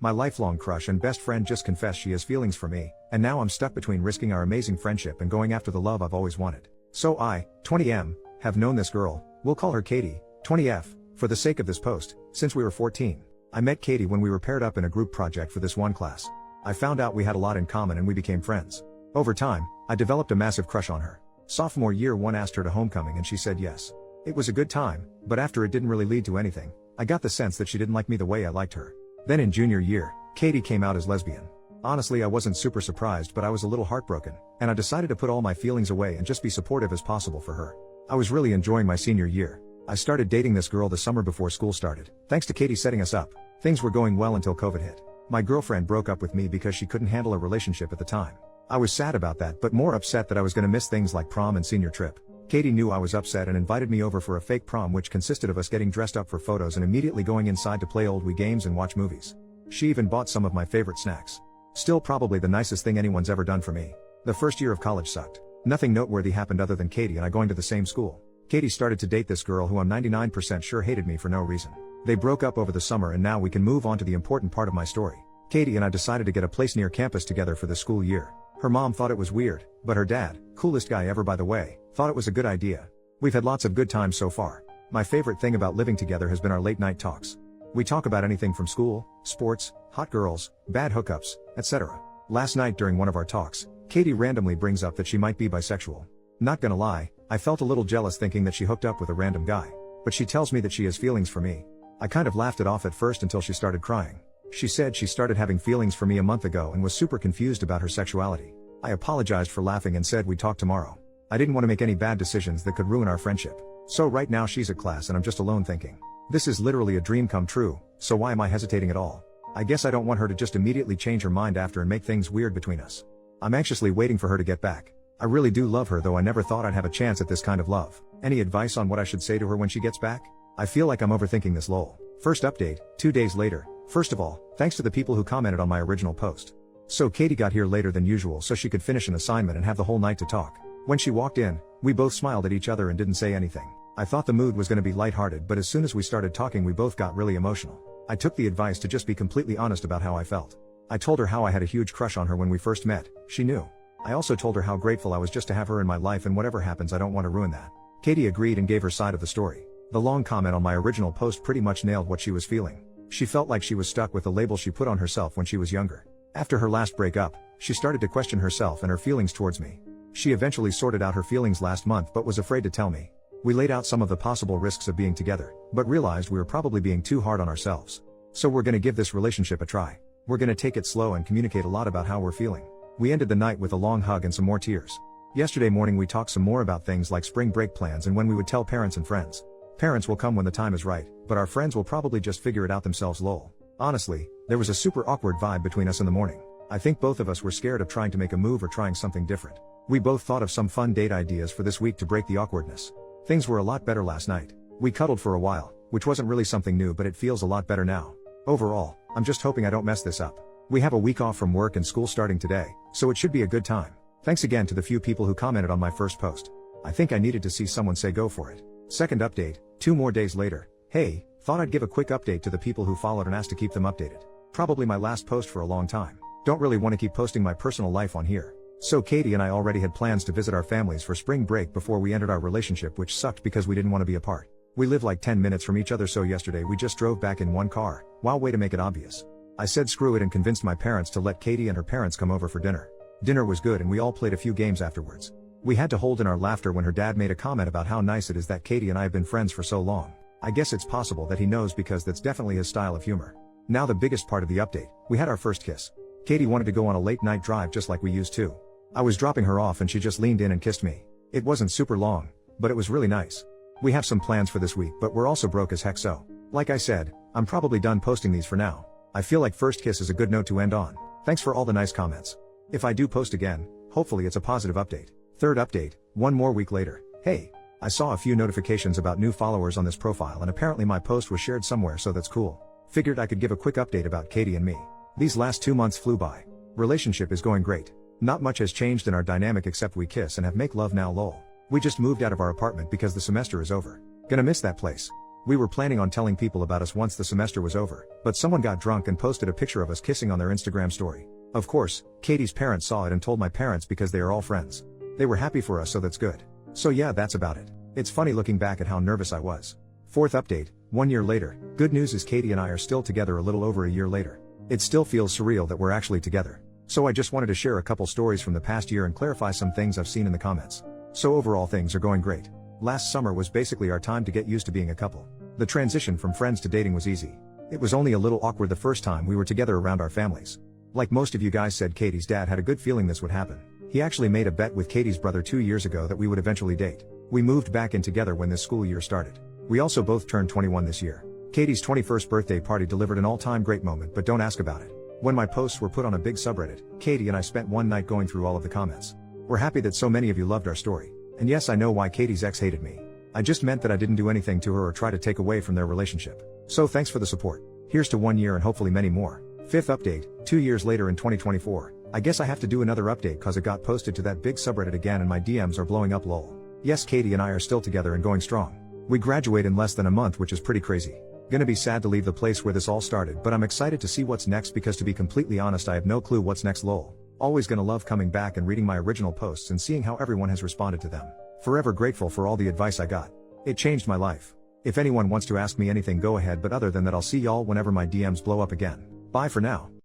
My lifelong crush and best friend just confessed she has feelings for me, and now I'm stuck between risking our amazing friendship and going after the love I've always wanted. So I, 20M, have known this girl, we'll call her Katie, 20F, for the sake of this post, since we were 14. I met Katie when we were paired up in a group project for this one class. I found out we had a lot in common and we became friends. Over time, I developed a massive crush on her. Sophomore year 1 asked her to homecoming and she said yes. It was a good time, but after it didn't really lead to anything, I got the sense that she didn't like me the way I liked her. Then in junior year, Katie came out as lesbian. Honestly, I wasn't super surprised, but I was a little heartbroken, and I decided to put all my feelings away and just be supportive as possible for her. I was really enjoying my senior year. I started dating this girl the summer before school started, thanks to Katie setting us up. Things were going well until COVID hit. My girlfriend broke up with me because she couldn't handle a relationship at the time. I was sad about that, but more upset that I was gonna miss things like prom and senior trip. Katie knew I was upset and invited me over for a fake prom which consisted of us getting dressed up for photos and immediately going inside to play old Wii games and watch movies. She even bought some of my favorite snacks. Still probably the nicest thing anyone's ever done for me. The first year of college sucked. Nothing noteworthy happened other than Katie and I going to the same school. Katie started to date this girl who I'm 99% sure hated me for no reason. They broke up over the summer and now we can move on to the important part of my story. Katie and I decided to get a place near campus together for the school year. Her mom thought it was weird, but her dad, coolest guy ever by the way, thought it was a good idea. We've had lots of good times so far. My favorite thing about living together has been our late night talks. We talk about anything from school, sports, hot girls, bad hookups, etc. Last night during one of our talks, Katie randomly brings up that she might be bisexual. Not gonna lie, I felt a little jealous thinking that she hooked up with a random guy. But she tells me that she has feelings for me. I kind of laughed it off at first until she started crying. She said she started having feelings for me a month ago and was super confused about her sexuality. I apologized for laughing and said we'd talk tomorrow. I didn't want to make any bad decisions that could ruin our friendship. So right now she's at class and I'm just alone thinking, this is literally a dream come true, so why am I hesitating at all? I guess I don't want her to just immediately change her mind after and make things weird between us. I'm anxiously waiting for her to get back. I really do love her, though I never thought I'd have a chance at this kind of love. Any advice on what I should say to her when she gets back? I feel like I'm overthinking this lol. First update, 2 days later. First of all, thanks to the people who commented on my original post. So Katie got here later than usual so she could finish an assignment and have the whole night to talk. When she walked in, we both smiled at each other and didn't say anything. I thought the mood was gonna be lighthearted, but as soon as we started talking we both got really emotional. I took the advice to just be completely honest about how I felt. I told her how I had a huge crush on her when we first met. She knew. I also told her how grateful I was just to have her in my life, and whatever happens I don't want to ruin that. Katie agreed and gave her side of the story. The long comment on my original post pretty much nailed what she was feeling. She felt like she was stuck with the label she put on herself when she was younger. After her last breakup, she started to question herself and her feelings towards me. She eventually sorted out her feelings last month but was afraid to tell me. We laid out some of the possible risks of being together, but realized we were probably being too hard on ourselves. So we're gonna give this relationship a try. We're gonna take it slow and communicate a lot about how we're feeling. We ended the night with a long hug and some more tears. Yesterday morning we talked some more about things like spring break plans and when we would tell parents and friends. Parents will come when the time is right, but our friends will probably just figure it out themselves lol. Honestly, there was a super awkward vibe between us in the morning. I think both of us were scared of trying to make a move or trying something different. We both thought of some fun date ideas for this week to break the awkwardness. Things were a lot better last night. We cuddled for a while, which wasn't really something new, but it feels a lot better now. Overall, I'm just hoping I don't mess this up. We have a week off from work and school starting today, so it should be a good time. Thanks again to the few people who commented on my first post. I think I needed to see someone say go for it. Second update, 2 more days later. Hey, thought I'd give a quick update to the people who followed and asked to keep them updated. Probably my last post for a long time. Don't really want to keep posting my personal life on here. So Katie and I already had plans to visit our families for spring break before we entered our relationship, which sucked because we didn't want to be apart. We live like 10 minutes from each other, so yesterday we just drove back in one car. Wow, way to make it obvious. I said screw it and convinced my parents to let Katie and her parents come over for dinner. Dinner was good and we all played a few games afterwards. We had to hold in our laughter when her dad made a comment about how nice it is that Katie and I have been friends for so long. I guess it's possible that he knows because that's definitely his style of humor. Now the biggest part of the update, we had our first kiss. Katie wanted to go on a late night drive just like we used to. I was dropping her off and she just leaned in and kissed me. It wasn't super long, but it was really nice. We have some plans for this week, but we're also broke as heck, so like I said, I'm probably done posting these for now. I feel like first kiss is a good note to end on. Thanks for all the nice comments. If I do post again, hopefully it's a positive update. Third update, 1 more week later. Hey, I saw a few notifications about new followers on this profile and apparently my post was shared somewhere, so that's cool. Figured I could give a quick update about Katie and me. These last 2 months flew by. Relationship is going great. Not much has changed in our dynamic except we kiss and have make love now lol. We just moved out of our apartment because the semester is over. Gonna miss that place. We were planning on telling people about us once the semester was over, but someone got drunk and posted a picture of us kissing on their Instagram story. Of course, Katie's parents saw it and told my parents because they are all friends. They were happy for us, so that's good. So yeah, that's about it. It's funny looking back at how nervous I was. Fourth update, 1 year later. Good news is Katie and I are still together a little over a year later. It still feels surreal that we're actually together. So I just wanted to share a couple stories from the past year and clarify some things I've seen in the comments. So overall things are going great. Last summer was basically our time to get used to being a couple. The transition from friends to dating was easy. It was only a little awkward the first time we were together around our families. Like most of you guys said, Katie's dad had a good feeling this would happen. He actually made a bet with Katie's brother 2 years ago that we would eventually date. We moved back in together when this school year started. We also both turned 21 this year. Katie's 21st birthday party delivered an all-time great moment, but don't ask about it. When my posts were put on a big subreddit, Katie and I spent one night going through all of the comments. We're happy that so many of you loved our story. And yes, I know why Katie's ex hated me. I just meant that I didn't do anything to her or try to take away from their relationship. So thanks for the support. Here's to 1 year and hopefully many more. Fifth update, 2 years later in 2024. I guess I have to do another update cause it got posted to that big subreddit again and my DMs are blowing up lol. Yes, Katie and I are still together and going strong. We graduate in less than a month, which is pretty crazy. Gonna be sad to leave the place where this all started, but I'm excited to see what's next because to be completely honest I have no clue what's next lol. Always gonna love coming back and reading my original posts and seeing how everyone has responded to them. Forever grateful for all the advice I got. It changed my life. If anyone wants to ask me anything go ahead, but other than that I'll see y'all whenever my DMs blow up again. Bye for now.